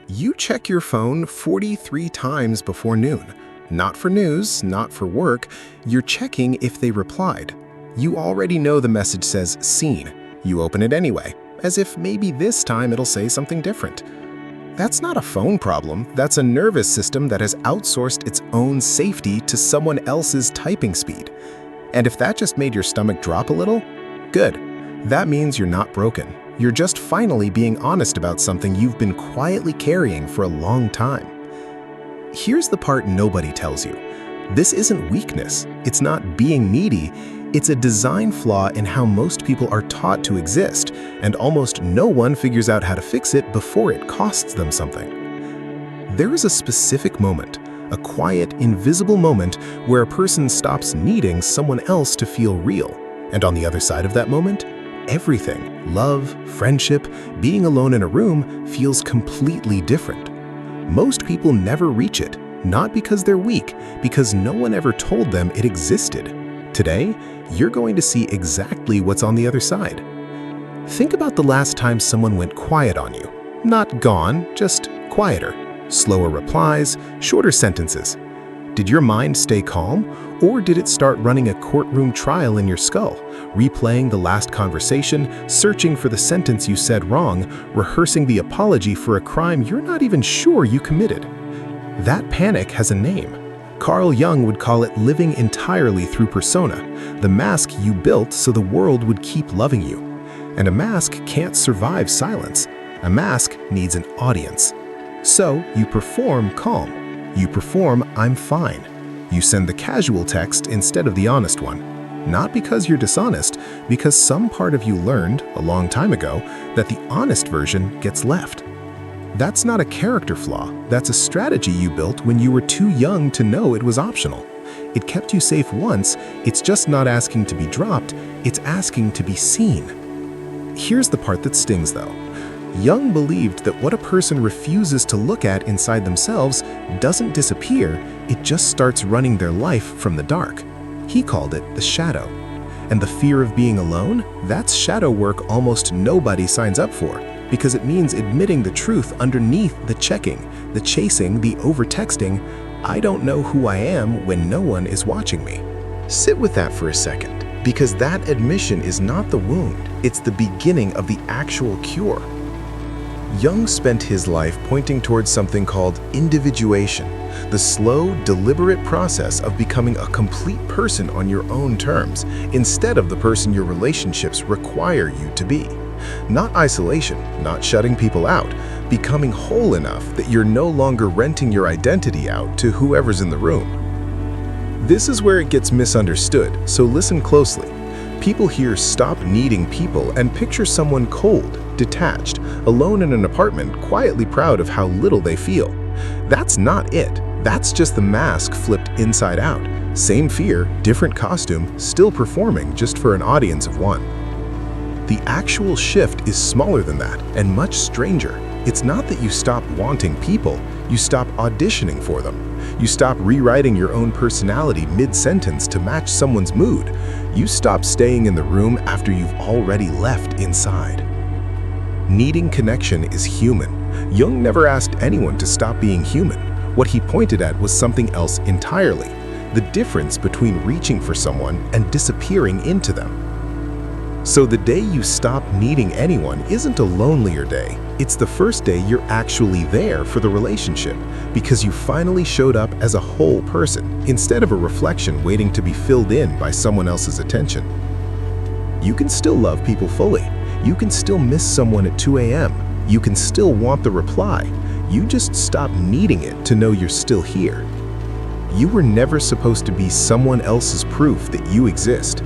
You check your phone 43 times before noon. Not for news, not for work. You're checking if they replied. You already know the message says seen. You open it anyway, as if maybe this time it'll say something different. That's not a phone problem. That's a nervous system that has outsourced its own safety to someone else's typing speed. And if that just made your stomach drop a little, good. That means you're not broken. You're just finally being honest about something you've been quietly carrying for a long time. Here's the part nobody tells you. This isn't weakness. It's not being needy. It's a design flaw in how most people are taught to exist, and almost no one figures out how to fix it before it costs them something. There is a specific moment, a quiet, invisible moment where a person stops needing someone else to feel real. And on the other side of that moment, everything, love, friendship, being alone in a room, feels completely different. Most people never reach it, not because they're weak, because no one ever told them it existed. Today, you're going to see exactly what's on the other side. Think about the last time someone went quiet on you. Not gone, just quieter. Slower replies, shorter sentences. Did your mind stay calm, or did it start running a courtroom trial in your skull, replaying the last conversation, searching for the sentence you said wrong, rehearsing the apology for a crime you're not even sure you committed? That panic has a name. Carl Jung would call it living entirely through persona, the mask you built so the world would keep loving you. And a mask can't survive silence. A mask needs an audience. So you perform calm. You perform, I'm fine. You send the casual text instead of the honest one. Not because you're dishonest, because some part of you learned, a long time ago, that the honest version gets left. That's not a character flaw. That's a strategy you built when you were too young to know it was optional. It kept you safe once. It's just not asking to be dropped. It's asking to be seen. Here's the part that stings, though. Jung believed that what a person refuses to look at inside themselves doesn't disappear, it just starts running their life from the dark. He called it the shadow. And the fear of being alone, that's shadow work almost nobody signs up for, because it means admitting the truth underneath the checking, the chasing, the over-texting. I don't know who I am when no one is watching me. Sit with that for a second, because that admission is not the wound, it's the beginning of the actual cure. Jung spent his life pointing towards something called individuation, the slow, deliberate process of becoming a complete person on your own terms, instead of the person your relationships require you to be. Not isolation, not shutting people out, becoming whole enough that you're no longer renting your identity out to whoever's in the room. This is where it gets misunderstood, so listen closely. People hear stop needing people and picture someone cold, detached, alone in an apartment, quietly proud of how little they feel. That's not it. That's just the mask flipped inside out. Same fear, different costume, still performing just for an audience of one. The actual shift is smaller than that and much stranger. It's not that you stop wanting people, you stop auditioning for them. You stop rewriting your own personality mid-sentence to match someone's mood. You stop staying in the room after you've already left inside. Needing connection is human. Jung never asked anyone to stop being human. What he pointed at was something else entirely, the difference between reaching for someone and disappearing into them. So the day you stop needing anyone isn't a lonelier day. It's the first day you're actually there for the relationship, because you finally showed up as a whole person, instead of a reflection waiting to be filled in by someone else's attention. You can still love people fully. You can still miss someone at 2 a.m. You can still want the reply. You just stop needing it to know you're still here. You were never supposed to be someone else's proof that you exist.